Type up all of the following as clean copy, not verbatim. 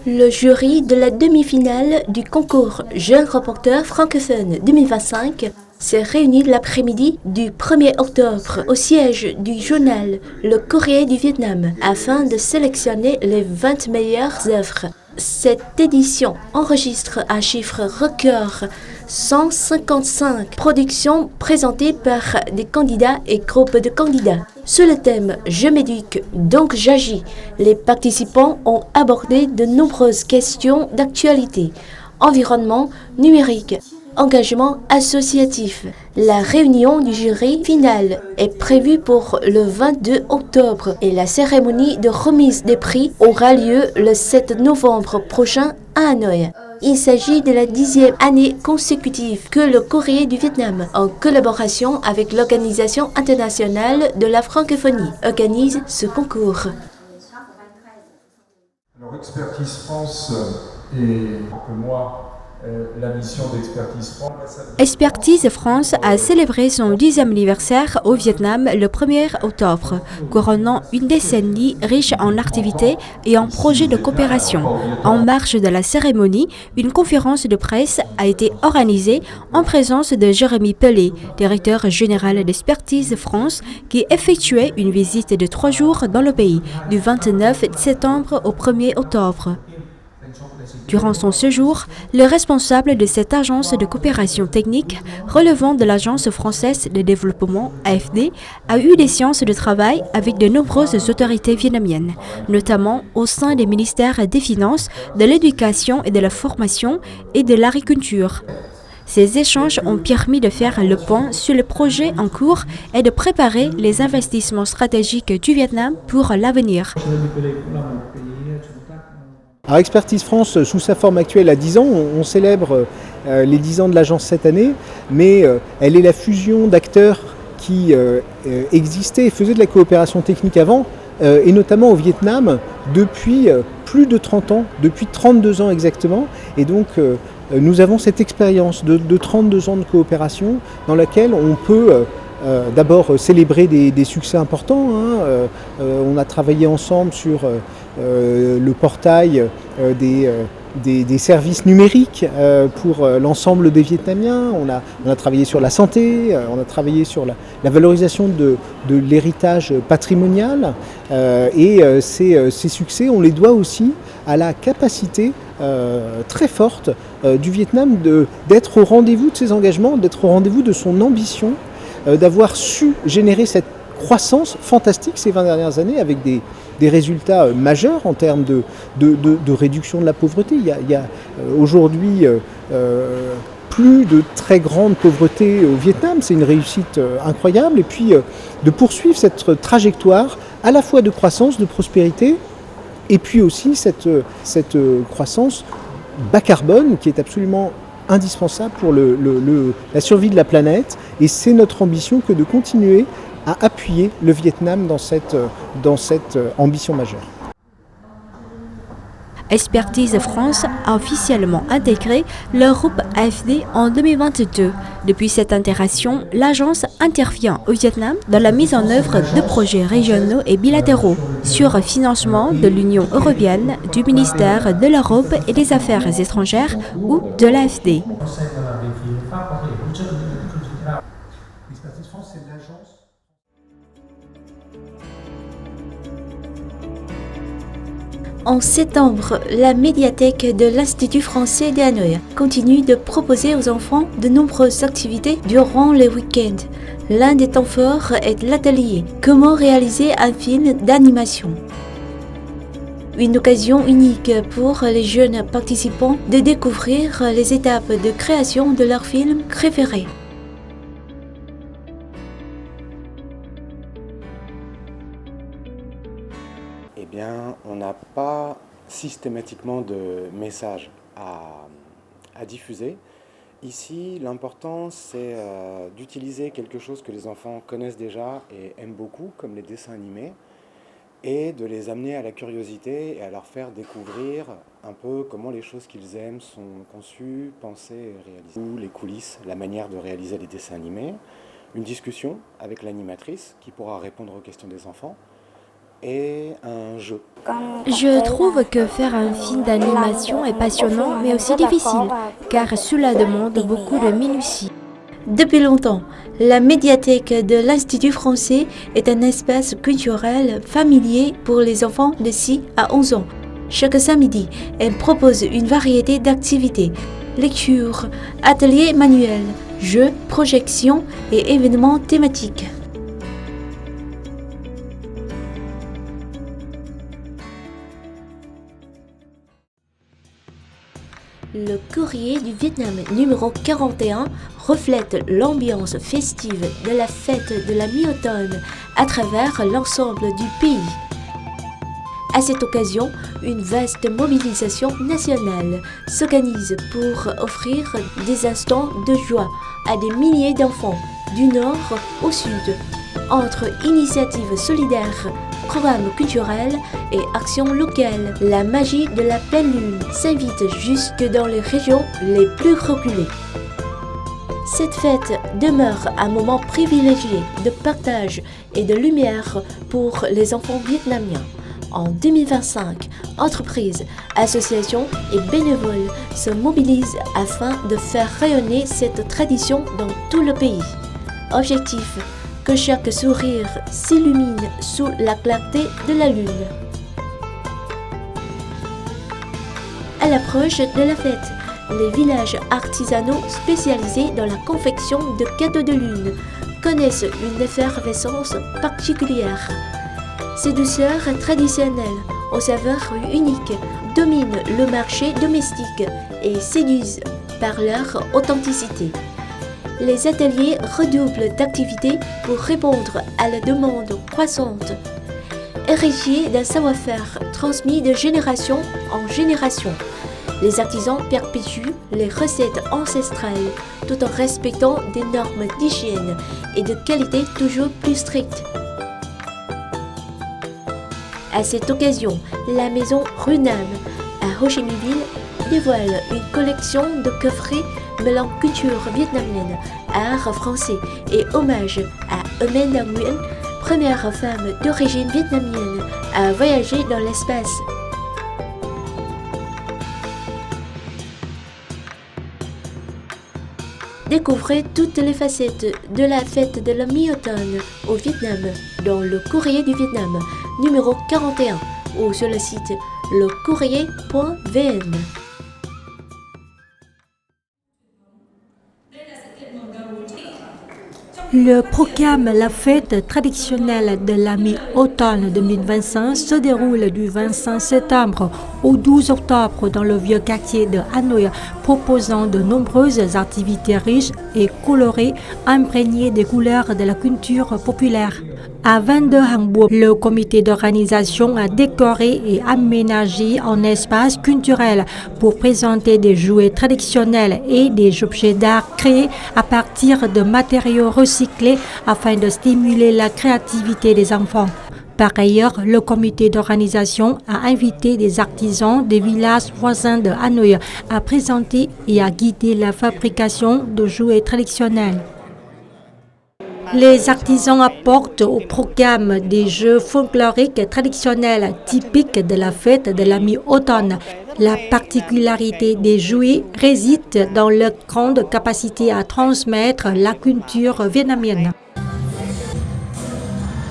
Le jury de la demi-finale du concours Jeune Reporter francophone 2025 s'est réuni l'après-midi du 1er octobre au siège du journal Le Courrier du Vietnam afin de sélectionner les 20 meilleures œuvres. Cette édition enregistre un chiffre record 155 productions présentées par des candidats et groupes de candidats. Sur le thème « Je m'éduque, donc j'agis », les participants ont abordé de nombreuses questions d'actualité, environnement, numérique, engagement associatif. La réunion du jury final est prévue pour le 22 octobre et la cérémonie de remise des prix aura lieu le 7 novembre prochain à Hanoï. Il s'agit de la 10e année consécutive que le Courrier du Vietnam, en collaboration avec l'Organisation internationale de la francophonie, organise ce concours. Alors, Expertise France et pour moi, la mission d'Expertise France. Expertise France a célébré son 10e anniversaire au Vietnam le 1er octobre, couronnant une décennie riche en activités et en projets de coopération. En marge de la cérémonie, une conférence de presse a été organisée en présence de Jérémy Pellet, directeur général d'Expertise France, qui effectuait une visite de 3 jours dans le pays, du 29 septembre au 1er octobre. Durant son séjour, le responsable de cette agence de coopération technique relevant de l'Agence française de développement AFD a eu des séances de travail avec de nombreuses autorités vietnamiennes, notamment au sein des ministères des Finances, de l'Éducation et de la Formation et de l'Agriculture. Ces échanges ont permis de faire le point sur les projets en cours et de préparer les investissements stratégiques du Vietnam pour l'avenir. Alors Expertise France, sous sa forme actuelle à 10 ans, on célèbre les 10 ans de l'agence cette année, mais elle est la fusion d'acteurs qui existaient et faisaient de la coopération technique avant, et notamment au Vietnam, depuis plus de 30 ans, depuis 32 ans exactement. Et donc nous avons cette expérience de 32 ans de coopération dans laquelle on peut d'abord célébrer des succès importants. On a travaillé ensemble sur le portail des services numériques pour l'ensemble des Vietnamiens. On a travaillé sur la santé, on a travaillé sur la valorisation de l'héritage patrimonial. Et ces succès, on les doit aussi à la capacité très forte du Vietnam d'être au rendez-vous de ses engagements, d'être au rendez-vous de son ambition, d'avoir su générer cette croissance fantastique ces 20 dernières années avec des résultats majeurs en termes de réduction de la pauvreté. Il y a aujourd'hui plus de très grande pauvreté au Vietnam, c'est une réussite incroyable. Et puis de poursuivre cette trajectoire à la fois de croissance, de prospérité, et puis aussi cette croissance bas carbone qui est absolument indispensable pour la survie de la planète. Et c'est notre ambition que de continuer à appuyer le Vietnam dans cette ambition majeure. Expertise France a officiellement intégré le groupe AFD en 2022. Depuis cette intégration, l'agence intervient au Vietnam dans la mise en œuvre de projets régionaux et bilatéraux sur financement de l'Union européenne, du ministère de l'Europe et des Affaires étrangères ou de l'AFD. En septembre, la médiathèque de l'Institut français de Hanoï continue de proposer aux enfants de nombreuses activités durant les week-ends. L'un des temps forts est l'atelier « Comment réaliser un film d'animation ». Une occasion unique pour les jeunes participants de découvrir les étapes de création de leur film préféré. Eh bien, on n'a pas systématiquement de message à diffuser. Ici, l'important, c'est d'utiliser quelque chose que les enfants connaissent déjà et aiment beaucoup, comme les dessins animés, et de les amener à la curiosité et à leur faire découvrir un peu comment les choses qu'ils aiment sont conçues, pensées et réalisées. Ou les coulisses, la manière de réaliser les dessins animés, une discussion avec l'animatrice qui pourra répondre aux questions des enfants, et un jeu. Je trouve que faire un film d'animation est passionnant mais aussi difficile, car cela demande beaucoup de minutie. Depuis longtemps, la médiathèque de l'Institut français est un espace culturel familier pour les enfants de 6 à 11 ans. Chaque samedi, elle propose une variété d'activités, lectures, ateliers manuels, jeux, projections et événements thématiques. Le courrier du Vietnam numéro 41 reflète l'ambiance festive de la fête de la mi-automne à travers l'ensemble du pays. À cette occasion, une vaste mobilisation nationale s'organise pour offrir des instants de joie à des milliers d'enfants du nord au sud. Entre initiatives solidaires, programmes culturels et actions locales, la magie de la pleine lune s'invite jusque dans les régions les plus reculées. Cette fête demeure un moment privilégié de partage et de lumière pour les enfants vietnamiens. En 2025, entreprises, associations et bénévoles se mobilisent afin de faire rayonner cette tradition dans tout le pays. Objectif, que chaque sourire s'illumine sous la clarté de la lune. À l'approche de la fête, les villages artisanaux spécialisés dans la confection de cadeaux de lune connaissent une effervescence particulière. Ces douceurs traditionnelles aux saveurs uniques dominent le marché domestique et séduisent par leur authenticité. Les ateliers redoublent d'activités pour répondre à la demande croissante. Héritiers d'un savoir-faire transmis de génération en génération, les artisans perpétuent les recettes ancestrales tout en respectant des normes d'hygiène et de qualité toujours plus strictes. À cette occasion, la maison Runam à Ho Chi Minh Ville dévoile une collection de coffrets mêlant culture vietnamienne, art français et hommage à Amanda Nguyen, première femme d'origine vietnamienne à voyager dans l'espace. Découvrez toutes les facettes de la fête de la mi-automne au Vietnam dans le Courrier du Vietnam numéro 41 ou sur le site lecourrier.vn. Le programme La fête traditionnelle de la mi-automne 2025 se déroule du 25 septembre au 12 octobre dans le vieux quartier de Hanoï, proposant de nombreuses activités riches et colorées, imprégnées des couleurs de la culture populaire. À 22 Hambourg, le comité d'organisation a décoré et aménagé un espace culturel pour présenter des jouets traditionnels et des objets d'art créés à partir de matériaux recyclés afin de stimuler la créativité des enfants. Par ailleurs, le comité d'organisation a invité des artisans des villages voisins de Hanoï à présenter et à guider la fabrication de jouets traditionnels. Les artisans apportent au programme des jeux folkloriques traditionnels typiques de la fête de la mi-automne. La particularité des jouets réside dans leur grande capacité à transmettre la culture vietnamienne.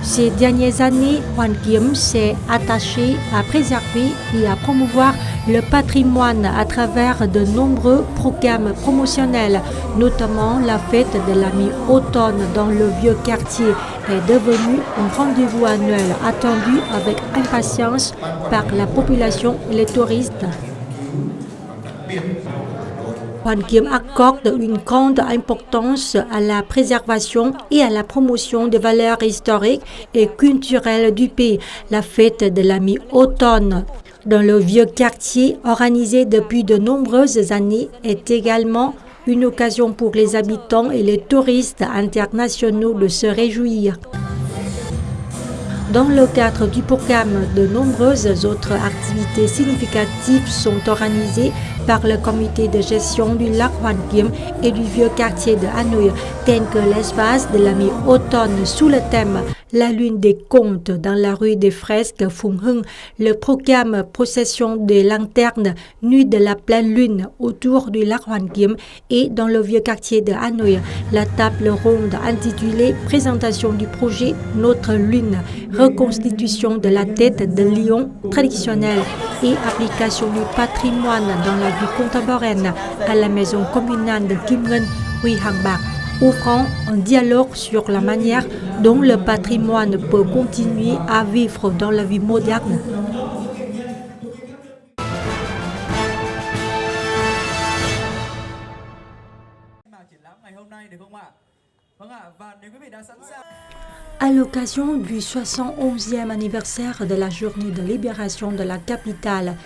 Ces dernières années, Hoàn Kiếm s'est attaché à préserver et à promouvoir le patrimoine à travers de nombreux programmes promotionnels, notamment la fête de la mi-automne dans le vieux quartier est devenue un rendez-vous annuel attendu avec impatience par la population et les touristes. Hoàn Kiếm accorde une grande importance à la préservation et à la promotion des valeurs historiques et culturelles du pays. La fête de la mi-automne dans le vieux quartier, organisée depuis de nombreuses années, est également une occasion pour les habitants et les touristes internationaux de se réjouir. Dans le cadre du programme, de nombreuses autres activités significatives sont organisées par le comité de gestion du lac Hoàn Kiếm et du vieux quartier de Hanoï, tel que l'espace de la mi-automne sous le thème La lune des contes dans la rue des Fresques Phùng Hưng, le programme Procession des lanternes, Nuit de la pleine lune autour du lac Hoàn Kiếm et dans le vieux quartier de Hanoï, la table ronde intitulée Présentation du projet Notre Lune, reconstitution de la tête de lion traditionnelle et application du patrimoine dans la vie contemporaine à la maison communale de Kim Ngân, rue Hàng Bạc, ouvrant un dialogue sur la manière dont le patrimoine peut continuer à vivre dans la vie moderne. À l'occasion du 71e anniversaire de la journée de libération de la capitale,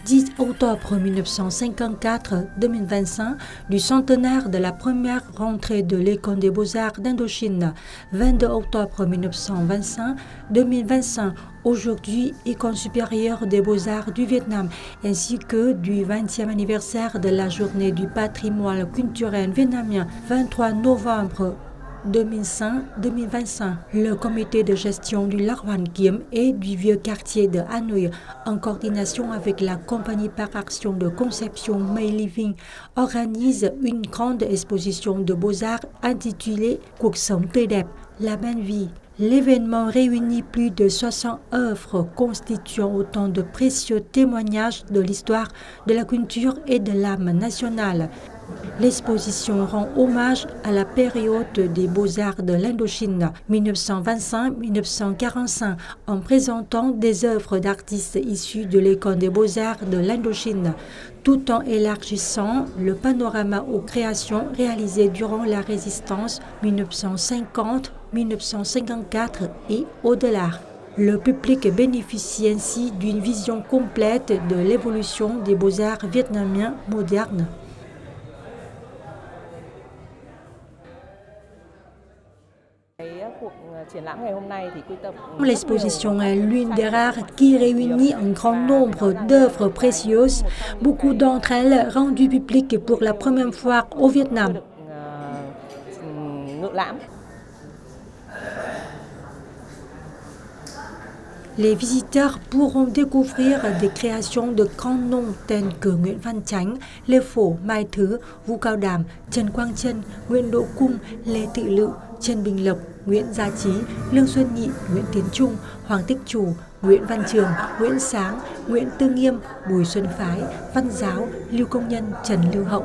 10 octobre 1954-2025, du centenaire de la première rentrée de l'École des Beaux-Arts d'Indochine, 22 octobre 1925-2025, aujourd'hui École supérieure des Beaux-Arts du Vietnam, ainsi que du 20e anniversaire de la journée du patrimoine culturel vietnamien, 23 novembre 2005-2025, le comité de gestion du lac Hoàn Kiếm et du vieux quartier de Hanoï, en coordination avec la compagnie par action de conception May Living, organise une grande exposition de beaux-arts intitulée Cuộc sống tươi đẹp, la belle vie. L'événement réunit plus de 60 œuvres constituant autant de précieux témoignages de l'histoire, de la culture et de l'âme nationale. L'exposition rend hommage à la période des beaux-arts de l'Indochine 1925-1945 en présentant des œuvres d'artistes issus de l'École des beaux-arts de l'Indochine, tout en élargissant le panorama aux créations réalisées durant la Résistance 1950-1954 et au-delà. Le public bénéficie ainsi d'une vision complète de l'évolution des beaux-arts vietnamiens modernes. L'exposition est l'une des rares qui réunit un grand nombre d'œuvres précieuses, beaucoup d'entre elles rendues publiques pour la première fois au Vietnam. Les visiteurs pourront découvrir des créations de grands noms tels que Nguyễn Văn Chánh, Lê Phổ, Mai Thứ, Vũ Cao Đàm, Trần Quang Trân, Nguyễn Đỗ Cung, Lê Thị Lự, Trần Bình Lộc, Nguyễn Gia Trí, Lương Xuân Nhị, Nguyễn Tiến Trung, Hoàng Tích Chủ, Nguyễn Văn Trường, Nguyễn Sáng, Nguyễn Tư Nghiêm, Bùi Xuân Phái, Văn Giáo, Lưu Công Nhân, Trần Lưu Hậu.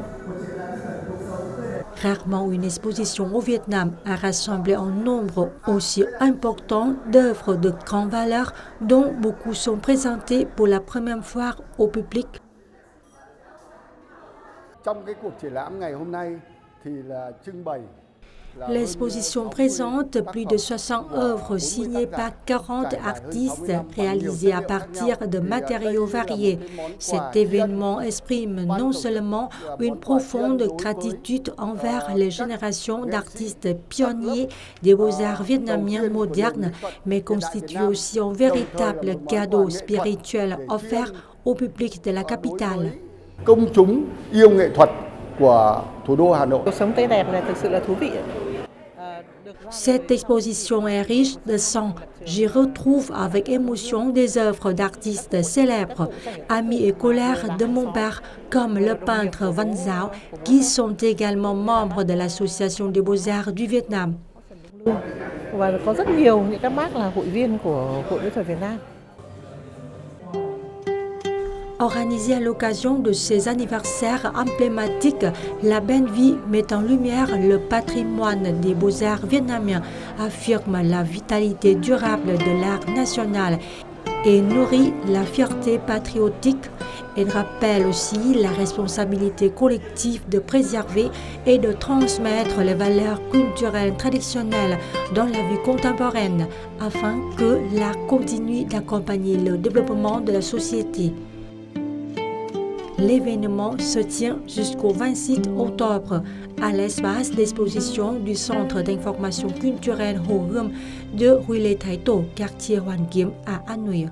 Rarement une exposition au Vietnam a rassemblé un nombre aussi important d'œuvres de grande valeur dont beaucoup sont présentées pour la première fois au public. Trong cái cuộc triển lãm ngày hôm nay thì là trưng bày. L'exposition présente plus de 60 œuvres signées par 40 artistes réalisées à partir de matériaux variés. Cet événement exprime non seulement une profonde gratitude envers les générations d'artistes pionniers des beaux-arts vietnamiens modernes, mais constitue aussi un véritable cadeau spirituel offert au public de la capitale. Công chúng yêu nghệ thuật của thủ đô Hà Nội. Cuộc sống tươi đẹp này thực sự là thú vị. Cette exposition est riche de sens. J'y retrouve avec émotion des œuvres d'artistes célèbres, amis et collègues de mon père, comme le peintre Văn Giáo, qui sont également membres de l'Association des Beaux-Arts du Vietnam. Và có rất nhiều những các bác là hội viên của Hội Mỹ thuật Việt Nam. Organisée à l'occasion de ces anniversaires emblématiques, la belle vie met en lumière le patrimoine des beaux-arts vietnamiens, affirme la vitalité durable de l'art national et nourrit la fierté patriotique. Elle rappelle aussi la responsabilité collective de préserver et de transmettre les valeurs culturelles traditionnelles dans la vie contemporaine, afin que l'art continue d'accompagner le développement de la société. L'événement se tient jusqu'au 26 octobre à l'espace d'exposition du Centre d'information culturelle Hồ Gươm de rue Lê Thái Tổ, quartier Hoàn Kiếm à Hanoï.